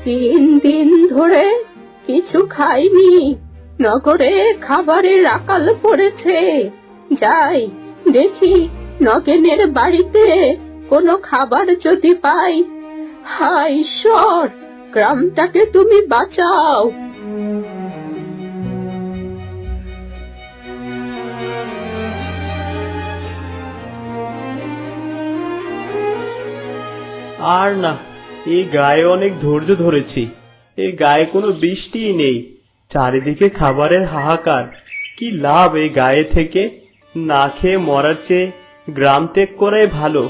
3 দিন ধরে কিছু খাইনি। নগরে খাবারের আকাল পড়েছে। যাই দেখি নগেনের বাড়িতে কোনো খাবার যদি পাই। হায় ঈশ্বর, গ্রামটাকে তুমি বাঁচাও। আর না, এই গায়ে অনেক ধৈর্য ধরেছি। এই গায়ে কোনো বৃষ্টিই নেই, চারিদিকে খাবারের হাহাকার। কি লাভ এই গায়ে থেকে? না খেয়ে মরার চেয়ে গ্রাম ত্যাগ করাই ভালো।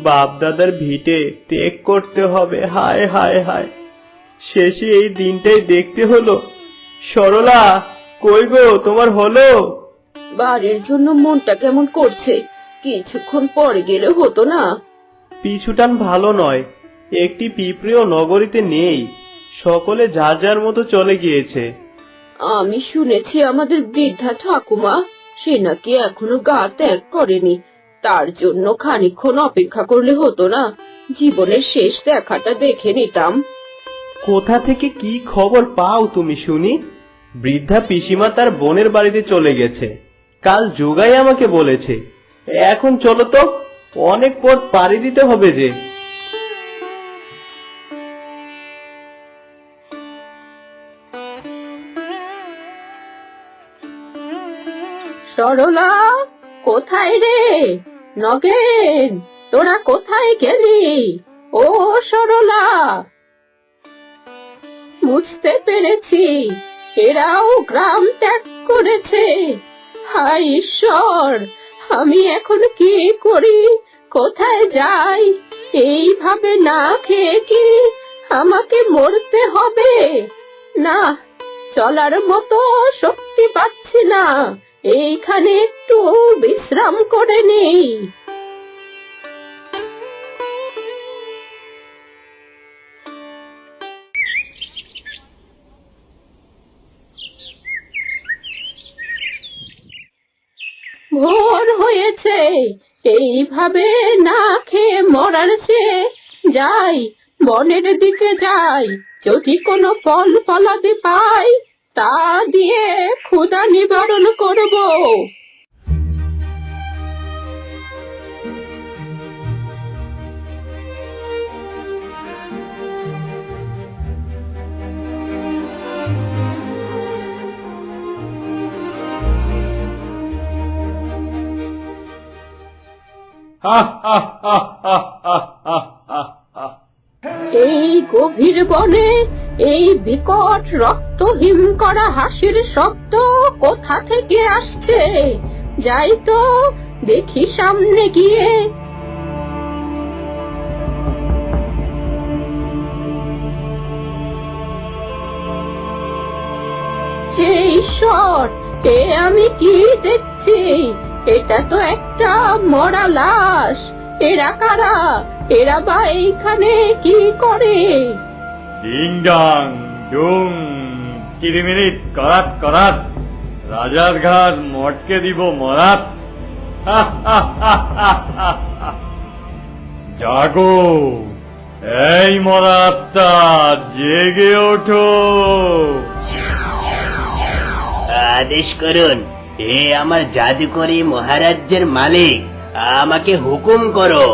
বাপ দাদার ভিটে ত্যাগ করতে হবে। হায় হায় হায়, শেষে এই দিনটাই দেখতে হলো। সরলা, কই গো, তোমার হলো? বাড়ির জন্য মনটা কেমন করছে, কিছুক্ষণ পরে গেলে হতো না? পিছুটান ভালো নয়। একটি পিঁপড়েও নগরীতে নেই, সকলে যার যার মতো চলে গিয়েছে। আমি শুনেছি আমাদের বৃদ্ধা ঠাকুমা, সে নাকি এখনো গা ত্যাগ করেনি। তার জন্য খানিকক্ষণ অপেক্ষা করলে হতো না? জীবনের শেষ দেখাটা দেখে নিতাম। কোথা থেকে কি খবর পাও তুমি শুনি? বৃদ্ধা পিসিমা তার বোনের বাড়িতে চলে গেছে, কাল যোগাই আমাকে বলেছে। এখন চলো তো, অনেক পথ পাড়ি দিতে হবে যে। সরলা, কোথায় রে? নগেন, তোরা কোথায় গেলি? ও সরলা, বুঝতে পেরেছি এরাও গ্রাম ত্যাগ করেছে। হায় ঈশ্বর, আমি এখন কি করি, কোথায় যাই? এইভাবে না খেয়ে কি আমাকে মরতে হবে? না, চলার মতো শক্তি পাচ্ছি না। এইখানে একটু বিশ্রাম করে নেই। ভোর হয়েছে, এইভাবে না খেয়ে মরার চেয়ে যাই বনের দিকে যাই। যদি কোনো ফল ফলাদি পাই, তা দিয়ে ক্ষুধা নিবারণ করব। এই গভীর বনে এই বিকট রক্তহীন করা হাসির শব্দ কোথা থেকে আসছে? যাই তো দেখি সামনে গিয়ে। হে ঈশ্বর, এ আমি কি দেখছি? এটা তো একটা মরা লাশ। এরা কারা? এরা বা এইখানে কি করে? ডিং ডাং ডুং, কিরিমিরিট করাত করাত, রাজার ঘাট মটকে দিব মরাত। জাগো, এই মরা আত্মা, জেগে ওঠো। আদেশ করুন, হে আমার জাদুকরী মহারাজ্যের মালিক, আমাকে হুকুম করো।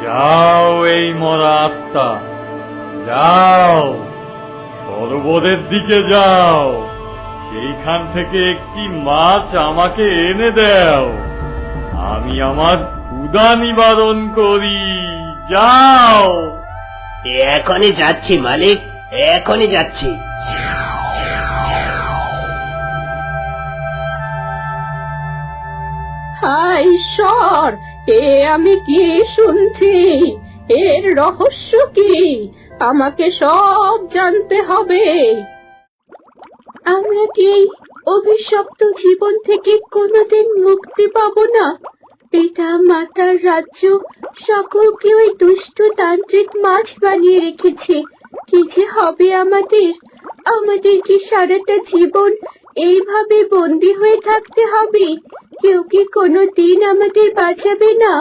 যাও এই মরা আত্মা, যাও সরোবরের দিকে যাও। সেইখান থেকে একটি মাছ আমাকে এনে দাও, আমি আমার ক্ষুধা নিবারণ করি। যাও। এখনই যাচ্ছি মালিক, এখনই যাচ্ছি। হায় ঈশ্বর, এ আমি কি শুনছি? এর রহস্য কি? আমাকে সব জানতে হবে। আমরা কি অভিশপ্ত জীবন থেকে কোনোদিন মুক্তি পাবো না? পিতা মাতার রাজ্য সকলকে ওই দুষ্ট তান্ত্রিক মাছ বানিয়ে রেখেছে। কি যে হবে আমাদের? আমাদের কি সারাটা জীবন এইভাবে বন্দী হয়ে থাকতে হবে? কেউ কি কোনোদিন আমাদের বাঁচাবে না?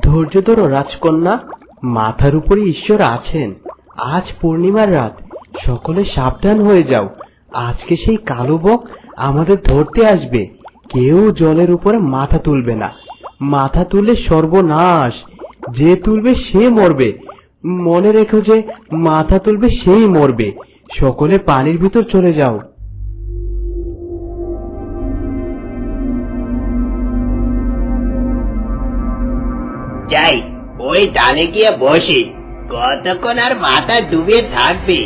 ধৈর্য ধরো রাজকন্যা, মাথার উপরে ঈশ্বর আছেন। আজ পূর্ণিমার রাত, সকলে সাবধান হয়ে যাও। আজকে সেই কালো বক আমাদের ধরতে আসবে। কেউ জলের উপরে মাথা তুলবে না। মাথা তুললে সর্বনাশ। যে তুলবে সে মরবে। মনে রেখো যে মাথা তুলবে সেই মরবে। সকলে পানির ভিতর চলে যাও। যাই, ওই ডালে গিয়ে বসি। কতক্ষণ আর মাথা ডুবিয়ে থাকবি?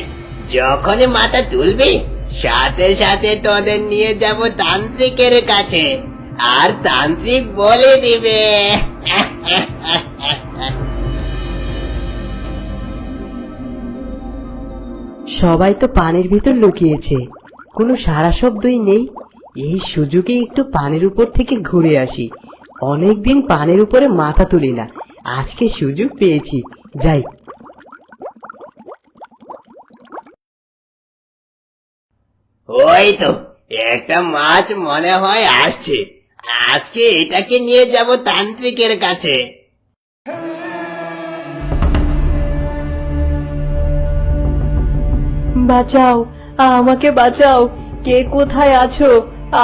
যখনই মাথা তুলবি সাথে সাথে তোদের নিয়ে যাব তান্ত্রিকের কাছে, আর তান্ত্রিক বলে দিবে। সবাই তো পানির ভিতর লুকিয়েছে, কোনো সারা শব্দই নেই। এই সুযোগে একটু পানির উপর থেকে ঘুরে আসি। অনেকদিন পানির উপরে মাথা তুলি না, আজকে সুযোগ পেয়েছি, যাই। ওই তো একটা মাছ মনে হয় আসছে। আজকে এটাকে নিয়ে যাব তান্ত্রিকের কাছে। বাঁচাও, আমাকে বাঁচাও। কে কোথায় আছো?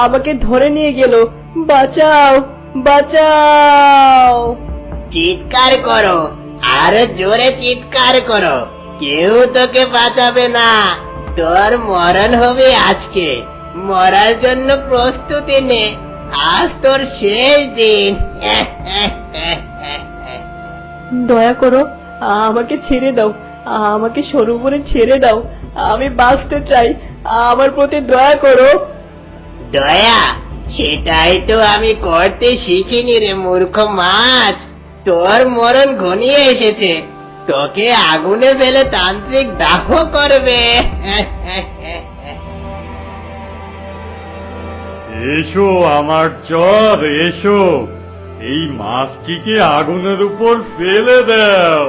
আমাকে ধরে নিয়ে গেল। বাঁচাও, বাঁচাও। চিৎকার করো, আরো জোরে চিৎকার করো। কেউ তোকে বাঁচাবে না। তোর মরণ হবে আজকে। মরার জন্য প্রস্তুতি নে। আজ তোর শেষ দিন। দয়া করো, আমাকে ছেড়ে দাও। আমাকে সরোবরে ছেড়ে দাও। আমি বাঁচতে চাই, আমার প্রতি দয়া করো। দয়া? সেটাই তো আমি করতে শিখিনি রে মূর্খ মাছ। তোর মরণ ঘনিয়ে এসেছে। তোকে আগুনে ফেলে তান্ত্রিক দাহ করবে। এসো আমার চর, এসো। এই মাছটিকে আগুনের উপর ফেলে দাও।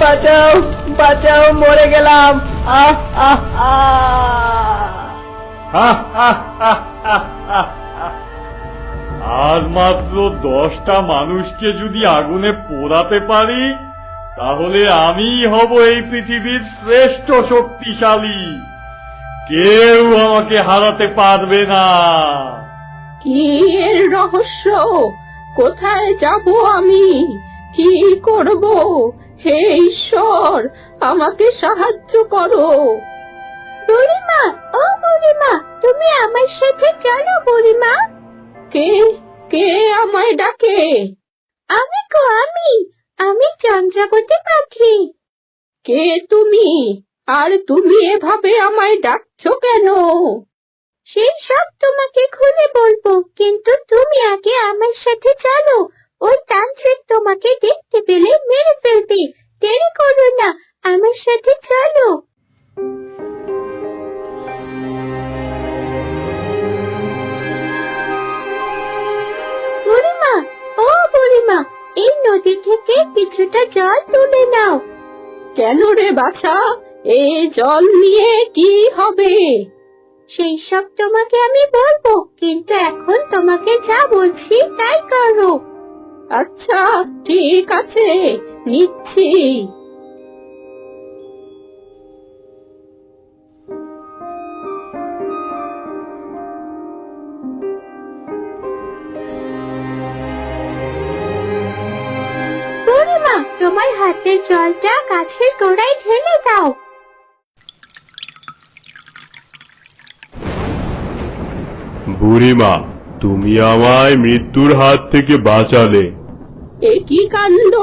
বাঁচাও, বাঁচাও, মরে গেলাম। আহ আহ আর মাত্র 10টা মানুষকে যদি আগুনে পোড়াতে পারি, তাহলে আমিই হব এই পৃথিবীর শ্রেষ্ঠ শক্তিশালী। কেউ আমাকে হারাতে পারবে না। কি এর রহস্য? কোথায় যাব আমি? কি করব? হে ঈশ্বর, আমাকে সাহায্য করো। বুড়িমা, ও বুড়িমা, তুমি আমার সাথে চলো বুড়িমা। কে কে আমায় ডাকে? আমি চন্দ্রাবতী পাখি। কে তুমি? আর তুমি এভাবে আমায় ডাকছো কেন? সেই সব তোমাকে খুলে বলবো, কিন্তু তুমি আগে আমার সাথে চলো। ওই তান্ত্রিক তোমাকে দেখতে পেলে মেরে ফেলবে। দেরি করো না, আমার সাথে চলো। বুড়িমা, ও বুড়িমা, এই নদী থেকে কিছুটা জল তুলে নাও। কেন রে বাছা? এই জল নিয়ে কি হবে? সেই সব তোমাকে আমি বলবো, কিন্তু এখন তোমাকে যা বলছি তাই করো। আচ্ছা, ঠিক আছে, নিচ্ছি। বুড়িমা, তোমার হাতের জলটা গাছের গোড়ায় ঢেলে দাও। বুড়িমা, তুমি আমায় মৃত্যুর হাত থেকে বাঁচালে। এ কি কাণ্ড!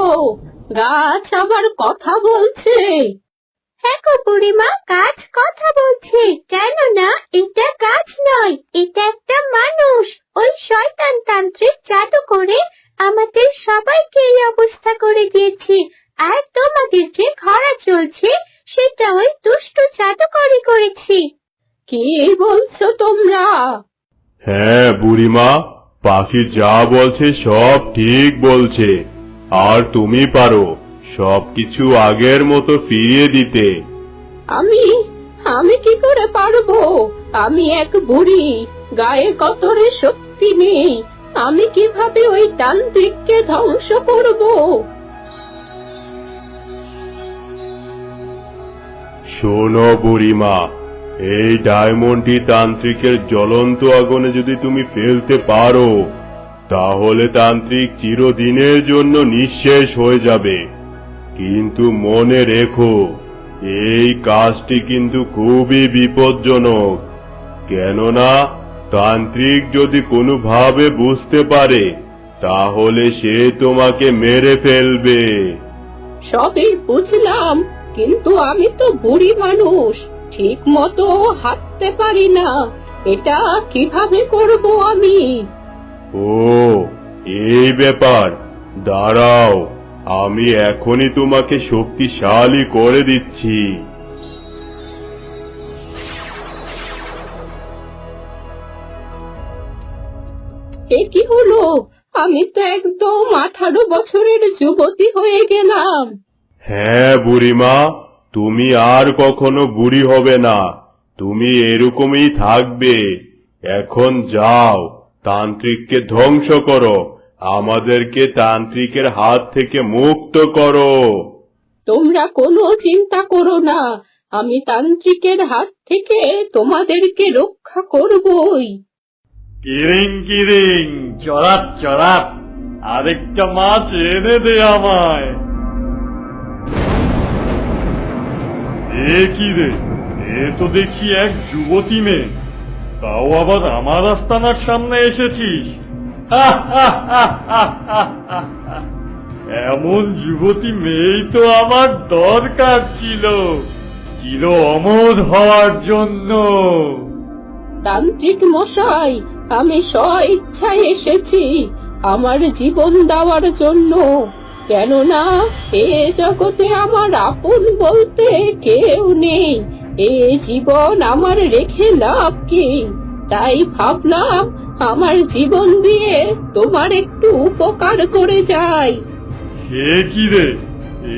গাছ আবার কথা বলছে। হ্যাঁ গো বুড়িমা, গাছ কথা বলছে। কেন না, এটা গাছ নয়, এটা একটা মানুষ। ওই শয়তান তান্ত্রিক জাদু করে আমাদের সবাইকে এই অবস্থা করে দিয়েছে। আর তোমাদের যে খরা চলছে সেটা ওই দুষ্ট জাদুকরই করেছে। কি বলছো তোমরা? হ্যাঁ বুড়িমা, পাখি যা বলছে সব ঠিক বলছে। আর তুমি পারো সবকিছু আগের মতো ফিরিয়ে দিতে। আমি কি করে পারবো? আমি এক বুড়ি, গায়ে কতরে শক্তি নেই। আমি কিভাবে ওই তান্ত্রিককে ধ্বংস করব? শোনো বুড়িমা, এই ডায়মন্ডটি তান্ত্রিকের জ্বলন্ত আগুনে যদি তুমি ফেলতে পারো, তাহলে তান্ত্রিক চিরদিনের জন্য নিঃশেষ হয়ে যাবে। কিন্তু মনে রেখো, এই কাজটি কিন্তু খুবই বিপজ্জনক। কেননা তান্ত্রিক যদি কোনোভাবে বুঝতে পারে, তাহলে সে তোমাকে মেরে ফেলবে। সবই বুঝলাম, কিন্তু আমি তো বুড়ি মানুষ, ঠিক মতো হাঁটতে পারি না। এটা কিভাবে করব আমি? ও, এই ব্যাপার। দাঁড়াও, আমি এখনই তোমাকে শক্তিশালী করে দিচ্ছি। এ কি হলো? আমি তো একদম 18 বছরের যুবতী হয়ে গেলাম। হ্যাঁ বুড়িমা, তুমি আর কখনো বুড়ি হবে না, তুমি এরকমই থাকবে। এখন যাও, তান্ত্রিককে ধ্বংস করো, আমাদেরকে তান্ত্রিকের হাত থেকে মুক্ত করো। তোমরা কোনো চিন্তা করো না, আমি তান্ত্রিকের হাত থেকে তোমাদেরকে রক্ষা করবই। কিরিং কিরিং, চড়াপ চড়াপ, আরেকটা মাছ এনে দে আমায়। এ কি রে, এ তো দেখি এক যুবতী মেয়ে, তাও আবার আমার আস্তানার সামনে এসেছিস। এমন যুবতী মেয়েই তো আমার দরকার ছিল, চির অমর হওয়ার জন্য। তান্ত্রিক মশাই, আমি স্ব-ইচ্ছায় এসেছি আমার জীবন দেওয়ার জন্য। কেননা এ জগতে আমার আপন বলতে কেউ নেই। এ জীবন আমার রেখে লাভ কি? তাই ভাবলাম আমার জীবন দিয়ে তোমার একটু উপকার করে যাই। সে কি রে,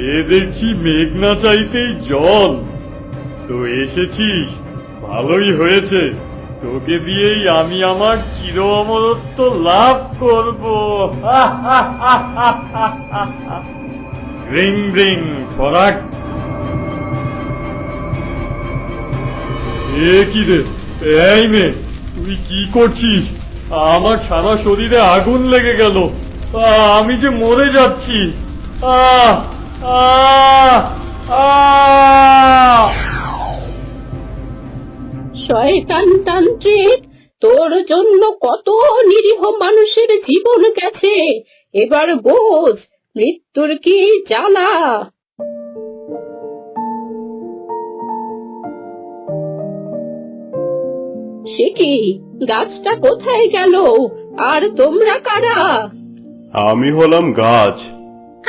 এ দেখছি মেঘনা চাইতেই জল। তো এসেছিস, ভালোই হয়েছে, তোকে দিয়েই আমি আমার চির অমরত্ব লাভ করব। Ring ring ফরাক। এ কি রে, এই মে, তুই কি করছিস? আমার সারা শরীরে আগুন লেগে গেল, আমি যে মরে যাচ্ছি। আহ আহ আহ শয়তান তান্ত্রিক, তোর জন্য কত নিরীহ মানুষের জীবন গেছে, এবার বোঝ মৃত্যুর কি জ্বালা। সে কি, গাছটা কোথায় গেল? আর তোমরা কারা? আমি হলাম গাছ।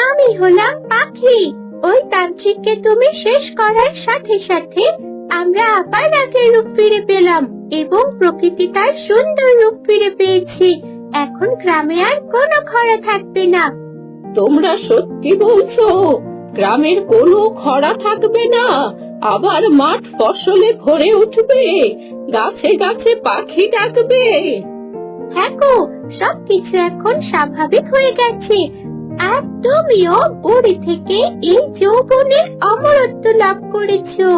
আমি হলাম পাখি। ওই তান্ত্রিককে তুমি শেষ করার সাথে সাথে আমরা আবার আগের রূপ ফিরে পেলাম এবং প্রকৃতি তার সুন্দর রূপ ফিরে পেয়েছি। এখন গ্রামে আর কোনো খরা থাকবে না। তোমরা সত্যি বলছো? গ্রামের কোনো খরা থাকবে না, আবার মাঠ ফসলে ভরে উঠবে, গাছে গাছে পাখি ডাকবে। হ্যাঁ গো, সবকিছু এখন স্বাভাবিক হয়ে গেছে। আর তুমিও বুড়ি থেকে এই যৌবনের অমরত্ব লাভ করেছো।